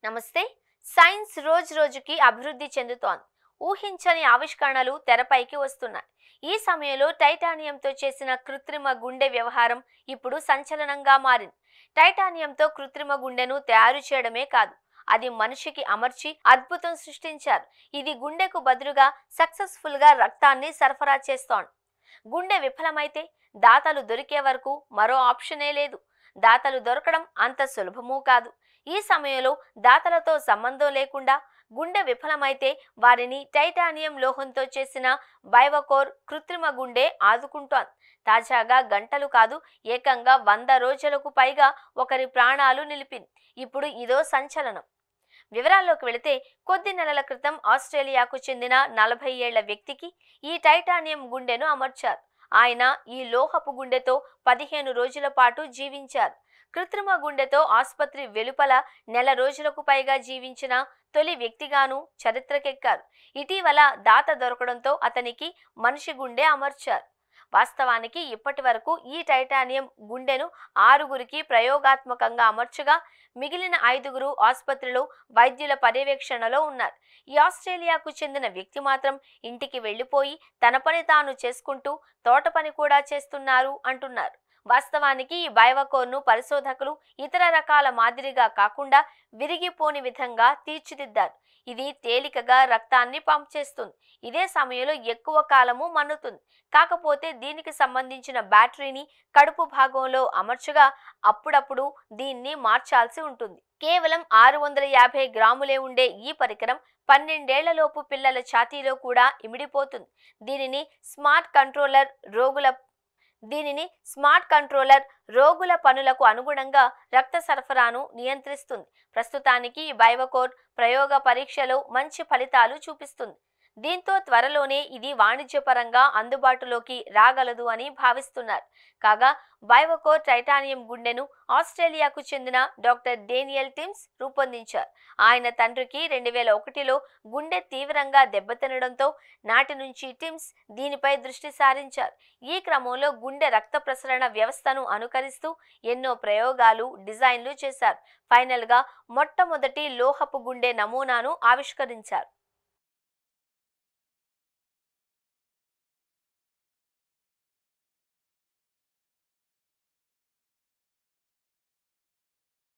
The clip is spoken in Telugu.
నమస్తే. సైన్స్ రోజు రోజుకి అభివృద్ధి చెందుతోంది. ఊహించని ఆవిష్కరణలు తెరపైకి వస్తున్నాయి. ఈ సమయంలో టైటానియంతో చేసిన కృత్రిమ గుండె వ్యవహారం ఇప్పుడు సంచలనంగా మారింది. టైటానియంతో కృత్రిమ గుండెను తయారు చేయడమే కాదు, అది మనిషికి అమర్చి అద్భుతం సృష్టించారు. ఇది గుండెకు బదులుగా సక్సెస్ఫుల్ గా రక్తాన్ని సరఫరా చేస్తోంది. గుండె విఫలమైతే దాతలు దొరికే వరకు మరో ఆప్షనే లేదు. దాతలు దొరకడం అంత సులభమూ కాదు. ఈ సమయంలో దాతలతో సంబంధం లేకుండా గుండె విఫలమైతే వారిని టైటానియం లోహంతో చేసిన బైవకోర్ కృత్రిమ గుండె ఆదుకుంటోంది. తాజాగా గంటలు కాదు, ఏకంగా 100 రోజులకు పైగా ఒకరి ప్రాణాలు నిలిపింది. ఇప్పుడు ఇదో సంచలనం. వివరాల్లోకి వెళితే, కొద్ది నెలల క్రితం ఆస్ట్రేలియాకు చెందిన 40 ఏళ్ల వ్యక్తికి ఈ టైటానియం గుండెను అమర్చారు. ఆయన ఈ లోహపు గుండెతో 15 రోజుల పాటు జీవించారు. కృత్రిమ గుండెతో ఆసుపత్రి వెలుపల నెల రోజులకు పైగా జీవించిన తొలి వ్యక్తిగాను చరిత్రకెక్కారు. ఇటీవల దాత దొరకడంతో అతనికి మనిషి గుండె అమర్చారు. వాస్తవానికి ఇప్పటి వరకు ఈ టైటానియం గుండెను 6గురికి ప్రయోగాత్మకంగా అమర్చగా, మిగిలిన 5గురు ఆసుపత్రిలో వైద్యుల పర్యవేక్షణలో ఉన్నారు. ఈ ఆస్ట్రేలియాకు చెందిన వ్యక్తి మాత్రం ఇంటికి వెళ్లిపోయి తన పని తాను చేసుకుంటూ తోట పని కూడా చేస్తున్నారు అంటున్నారు. వాస్తవానికి ఈ బైవకోర్ను పరిశోధకులు ఇతర రకాల మాదిరిగా కాకుండా విరిగిపోని విధంగా తీర్చిదిద్దారు. ఇది తేలికగా రక్తాన్ని పంప్ చేస్తుంది. ఇదే సమయంలో ఎక్కువ కాలము మన్నుతుంది. కాకపోతే దీనికి సంబంధించిన బ్యాటరీని కడుపు భాగంలో అమర్చగా అప్పుడప్పుడు దీన్ని మార్చాల్సి ఉంటుంది. కేవలం 650 గ్రాములే ఉండే ఈ పరికరం 12 ఏళ్లలోపు పిల్లల ఛాతీలో కూడా ఇమిడిపోతుంది. దీనిని స్మార్ట్ కంట్రోలర్ రోగుల పనులకు అనుగుణంగా రక్త సరఫరాను నియంత్రిస్తుంది. ప్రస్తుతానికి ఈ బైవకోర్ ప్రయోగ పరీక్షలో మంచి ఫలితాలు చూపిస్తుంది. దీంతో త్వరలోనే ఇది వాణిజ్యపరంగా అందుబాటులోకి రాగలదు అని భావిస్తున్నారు. కాగా బైవకోర్ టైటానియం గుండెను ఆస్ట్రేలియాకు చెందిన డాక్టర్ డేనియల్ టిమ్స్ రూపొందించారు. ఆయన తండ్రికి 2001లో గుండె తీవ్రంగా దెబ్బతినడంతో నాటి నుంచి టిమ్స్ దీనిపై దృష్టి సారించారు. ఈ క్రమంలో గుండె రక్త ప్రసరణ వ్యవస్థను అనుకరిస్తూ ఎన్నో ప్రయోగాలు, డిజైన్లు చేశారు. ఫైనల్ గా మొట్టమొదటి లోహపు గుండె నమూనాను ఆవిష్కరించారు.